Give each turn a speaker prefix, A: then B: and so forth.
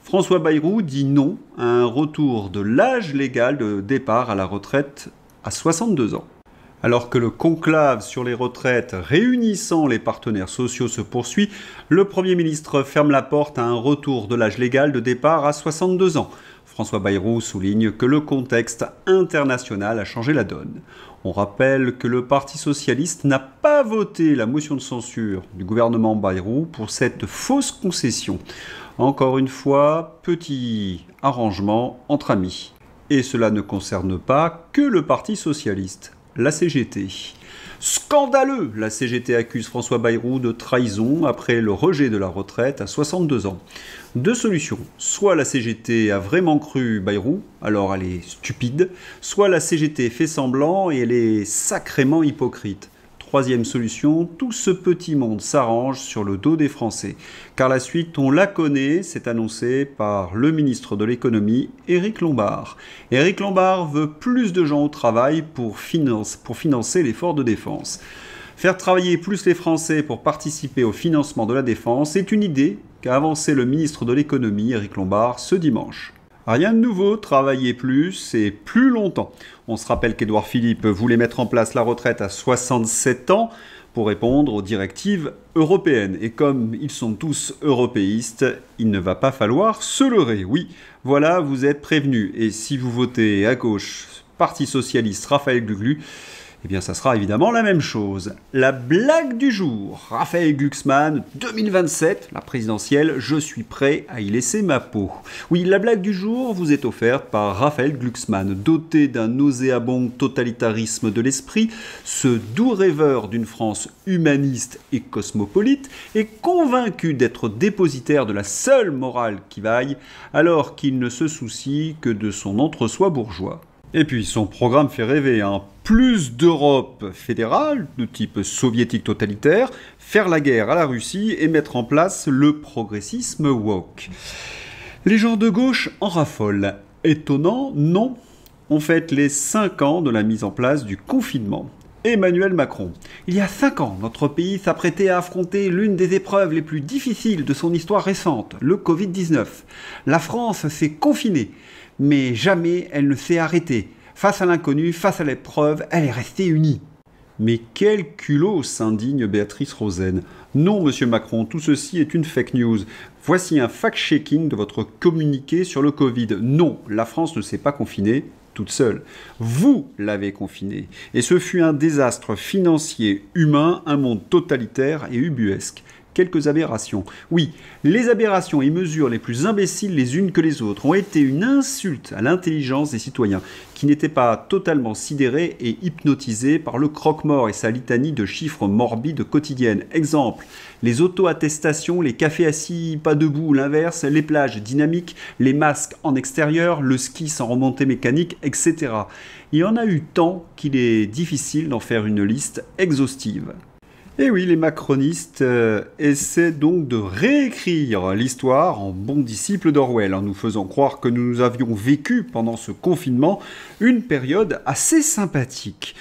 A: François Bayrou dit non à un retour de l'âge légal de départ à la retraite à 62 ans. Alors que le conclave sur les retraites réunissant les partenaires sociaux se poursuit, le Premier ministre ferme la porte à un retour de l'âge légal de départ à 62 ans. François Bayrou souligne que le contexte international a changé la donne. On rappelle que le Parti socialiste n'a pas voté la motion de censure du gouvernement Bayrou pour cette fausse concession. Encore une fois, petit arrangement entre amis. Et cela ne concerne pas que le Parti socialiste, la CGT. Scandaleux! La CGT accuse François Bayrou de trahison après le rejet de la retraite à 62 ans. Deux solutions. Soit la CGT a vraiment cru Bayrou, alors elle est stupide, soit la CGT fait semblant et elle est sacrément hypocrite. Troisième solution, tout ce petit monde s'arrange sur le dos des Français. Car la suite, on la connaît, c'est annoncé par le ministre de l'économie, Éric Lombard. Éric Lombard veut plus de gens au travail pour financer l'effort de défense. Faire travailler plus les Français pour participer au financement de la défense est une idée qu'a avancé le ministre de l'économie, Éric Lombard, ce dimanche. Rien de nouveau, travailler plus et plus longtemps. On se rappelle qu'Édouard Philippe voulait mettre en place la retraite à 67 ans pour répondre aux directives européennes. Et comme ils sont tous européistes, il ne va pas falloir se leurrer. Oui, voilà, vous êtes prévenus. Et si vous votez à gauche, Parti socialiste, Raphaël Glucksmann, eh bien, ça sera évidemment la même chose. La blague du jour. Raphaël Glucksmann, 2027, la présidentielle, je suis prêt à y laisser ma peau. Oui, la blague du jour vous est offerte par Raphaël Glucksmann. Doté d'un nauséabond totalitarisme de l'esprit, ce doux rêveur d'une France humaniste et cosmopolite est convaincu d'être dépositaire de la seule morale qui vaille, alors qu'il ne se soucie que de son entre-soi bourgeois. Et puis son programme fait rêver, hein. Plus d'Europe fédérale, de type soviétique totalitaire, faire la guerre à la Russie et mettre en place le progressisme woke. Les gens de gauche en raffolent. Étonnant, non. On fête les 5 ans de la mise en place du confinement. Emmanuel Macron. Il y a 5 ans, notre pays s'apprêtait à affronter l'une des épreuves les plus difficiles de son histoire récente, le Covid-19. La France s'est confinée, mais jamais elle ne s'est arrêtée. Face à l'inconnu, face à l'épreuve, elle est restée unie. Mais quel culot, s'indigne Béatrice Rosen. Non, monsieur Macron, tout ceci est une fake news. Voici un fact-checking de votre communiqué sur le Covid. Non, la France ne s'est pas confinée toute seule. Vous l'avez confinée. Et ce fut un désastre financier, humain, un monde totalitaire et ubuesque. Quelques aberrations. Oui, les aberrations et mesures les plus imbéciles les unes que les autres ont été une insulte à l'intelligence des citoyens, qui n'étaient pas totalement sidérés et hypnotisés par le croque-mort et sa litanie de chiffres morbides quotidiennes. Exemple, les auto-attestations, les cafés assis pas debout, l'inverse, les plages dynamiques, les masques en extérieur, le ski sans remontée mécanique, etc. Il y en a eu tant qu'il est difficile d'en faire une liste exhaustive. Et oui, les macronistes essaient donc de réécrire l'histoire en bons disciples d'Orwell, en nous faisant croire que nous avions vécu pendant ce confinement une période assez sympathique.